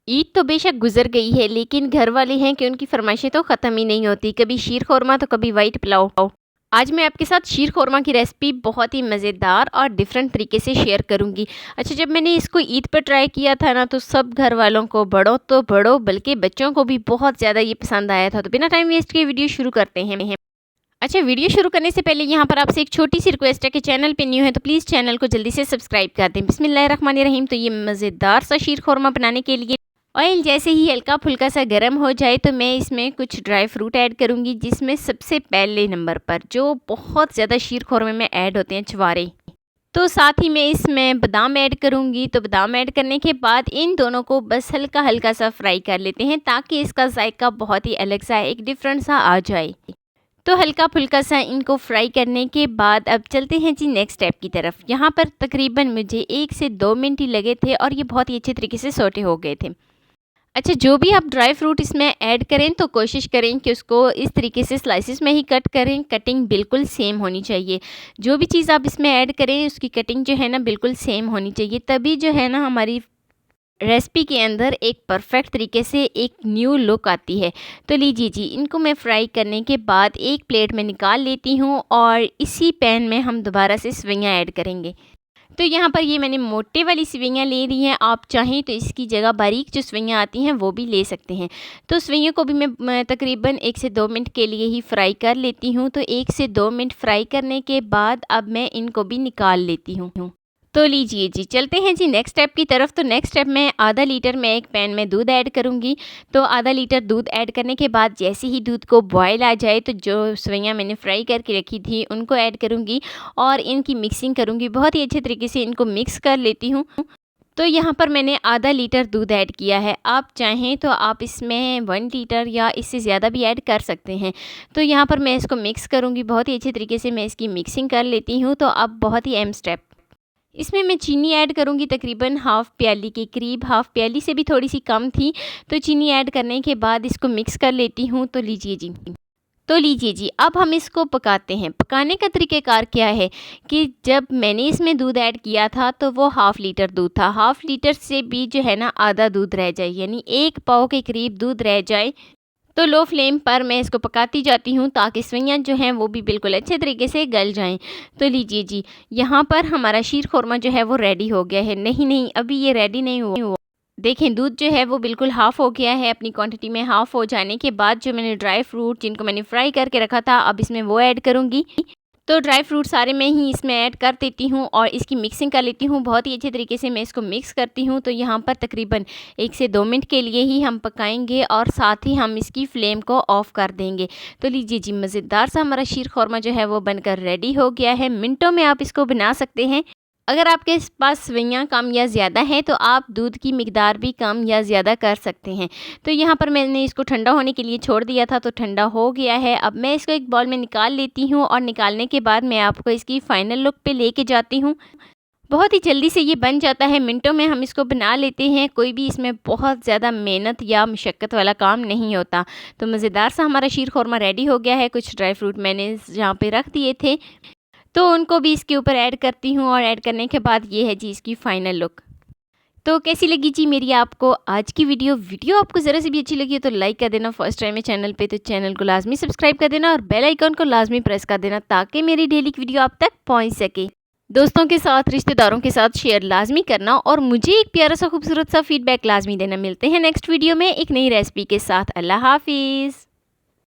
ईद तो बेशक गुजर गई है, लेकिन घर वाले हैं कि उनकी फरमाइशें तो ख़त्म ही नहीं होती। कभी शीर खोरमा तो कभी वाइट पुलाव। आज मैं आपके साथ शीर खोरमा की रेसिपी बहुत ही मज़ेदार और डिफरेंट तरीके से शेयर करूंगी। अच्छा, जब मैंने इसको ईद पर ट्राई किया था ना, तो सब घर वालों को, बड़ों तो बड़ों बल्कि बच्चों को भी बहुत ज़्यादा ये पसंद आया था। तो बिना टाइम वेस्ट किए वीडियो शुरू करते हैं। अच्छा, वीडियो शुरू करने से पहले यहाँ पर आपसे एक छोटी सी रिक्वेस्ट है कि चैनल पे न्यू है तो प्लीज़ चैनल को जल्दी से सब्सक्राइब कर दें। बिस्मिल्लाहिर्रहमानिर्रहीम। तो ये मज़ेदार सा शीर खोरमा बनाने के लिए ऑयल जैसे ही हल्का फुल्का सा गर्म हो जाए तो मैं इसमें कुछ ड्राई फ्रूट ऐड करूँगी, जिसमें सबसे पहले नंबर पर जो बहुत ज़्यादा शीर खोरमे में ऐड होते हैं, छुहारे। तो साथ ही मैं इसमें बादाम ऐड करूँगी। तो बादाम ऐड करने के बाद इन दोनों को बस हल्का हल्का सा फ्राई कर लेते हैं, ताकि इसका जायका बहुत ही अलग सा, एक डिफरेंट सा आ जाए। तो हल्का फुल्का सा इनको फ्राई करने के बाद अब चलते हैं जी नेक्स्ट स्टेप की तरफ। यहाँ पर तकरीबन मुझे 1 से 2 मिनट ही लगे थे और ये बहुत ही अच्छे तरीके से सोटे हो गए थे। अच्छा, जो भी आप ड्राई फ्रूट इसमें ऐड करें तो कोशिश करें कि उसको इस तरीके से स्लाइसिस में ही कट करें। कटिंग बिल्कुल सेम होनी चाहिए। जो भी चीज़ आप इसमें ऐड करें उसकी कटिंग जो है ना बिल्कुल सेम होनी चाहिए, तभी जो है ना हमारी रेसिपी के अंदर एक परफेक्ट तरीके से एक न्यू लुक आती है। तो लीजिए जी, इनको मैं फ्राई करने के बाद एक प्लेट में निकाल लेती हूँ और इसी पैन में हम दोबारा से सेवइयाँ ऐड करेंगे। तो यहाँ पर ये मैंने मोटे वाली सेवइयाँ ले ली हैं। आप चाहें तो इसकी जगह बारीक जो सेवइयाँ आती हैं वो भी ले सकते हैं। तो सेवइयों को भी मैं तकरीबन 1 से 2 मिनट के लिए ही फ्राई कर लेती हूँ। तो 1 से 2 मिनट फ्राई करने के बाद अब मैं इनको भी निकाल लेती हूँ। तो लीजिए जी, चलते हैं जी नेक्स्ट स्टेप की तरफ। तो नेक्स्ट स्टेप में आधा लीटर मैं एक पैन में दूध ऐड करूँगी। तो आधा लीटर दूध ऐड करने के बाद जैसे ही दूध को बॉयल आ जाए तो जो सेवइयाँ मैंने फ्राई करके रखी थी उनको ऐड करूँगी और इनकी मिक्सिंग करूँगी। बहुत ही अच्छे तरीके से इनको मिक्स कर लेती हूँ। तो यहाँ पर मैंने आधा लीटर दूध ऐड किया है। आप चाहें तो आप इसमें 1 लीटर या इससे ज़्यादा भी ऐड कर सकते हैं। तो यहाँ पर मैं इसको मिक्स करूँगी। बहुत ही अच्छे तरीके से मैं इसकी मिक्सिंग कर लेती हूँ। तो अब बहुत ही अहम स्टेप, इसमें मैं चीनी ऐड करूँगी तकरीबन हाफ़ प्याली के करीब, हाफ़ प्याली से भी थोड़ी सी कम थी। तो चीनी ऐड करने के बाद इसको मिक्स कर लेती हूँ। तो लीजिए जी, अब हम इसको पकाते हैं। पकाने का तरीक़ेकार क्या है कि जब मैंने इसमें दूध ऐड किया था तो वो हाफ़ लीटर दूध था। हाफ़ लीटर से भी जो है ना आधा दूध रह जाए, यानी 1 पाव के करीब दूध रह जाए। तो लो फ्लेम पर मैं इसको पकाती जाती हूँ ताकि सेवइयाँ जो हैं वो भी बिल्कुल अच्छे तरीके से गल जाएं। तो लीजिए जी, यहाँ पर हमारा शीर खोरमा जो है वो रेडी हो गया है। नहीं, अभी ये रेडी नहीं हुआ। देखें, दूध जो है वो बिल्कुल हाफ़ हो गया है। अपनी क्वांटिटी में हाफ़ हो जाने के बाद जो मैंने ड्राई फ्रूट जिनको मैंने फ्राई करके रखा था, अब इसमें वो ऐड करूँगी। तो ड्राई फ्रूट सारे मैं ही इसमें ऐड कर देती हूँ और इसकी मिक्सिंग कर लेती हूँ। बहुत ही अच्छे तरीके से मैं इसको मिक्स करती हूँ। तो यहाँ पर तकरीबन 1 से 2 मिनट के लिए ही हम पकाएंगे और साथ ही हम इसकी फ्लेम को ऑफ़ कर देंगे। तो लीजिए जी, मज़ेदार सा हमारा शीर खोरमा जो है वो बनकर रेडी हो गया है। मिनटों में आप इसको बना सकते हैं। अगर आपके पास सेवइयाँ कम या ज़्यादा हैं तो आप दूध की मिकदार भी कम या ज़्यादा कर सकते हैं। तो यहाँ पर मैंने इसको ठंडा होने के लिए छोड़ दिया था, तो ठंडा हो गया है। अब मैं इसको एक बाउल में निकाल लेती हूँ और निकालने के बाद मैं आपको इसकी फ़ाइनल लुक पे लेके जाती हूँ। बहुत ही जल्दी से ये बन जाता है, मिनटों में हम इसको बना लेते हैं। कोई भी इसमें बहुत ज़्यादा मेहनत या मशक्क़त वाला काम नहीं होता। तो मज़ेदार सा हमारा शीर खोरमा रेडी हो गया है। कुछ ड्राई फ्रूट मैंने यहाँ पे रख दिए थे, तो उनको भी इसके ऊपर ऐड करती हूँ और ऐड करने के बाद ये है जी इसकी फ़ाइनल लुक। तो कैसी लगी जी मेरी आपको आज की वीडियो आपको ज़रा सी भी अच्छी लगी है तो लाइक कर देना। फर्स्ट टाइम है चैनल पे तो चैनल को लाजमी सब्सक्राइब कर देना और बेल आइकन को लाजमी प्रेस कर देना, ताकि मेरी डेली की वीडियो आप तक पहुँच सके। दोस्तों के साथ, रिश्तेदारों के साथ शेयर लाजमी करना और मुझे एक प्यारा सा खूबसूरत सा फीडबैक लाजमी देना। मिलते हैं नेक्स्ट वीडियो में एक नई रेसिपी के साथ। अल्लाह हाफिज़।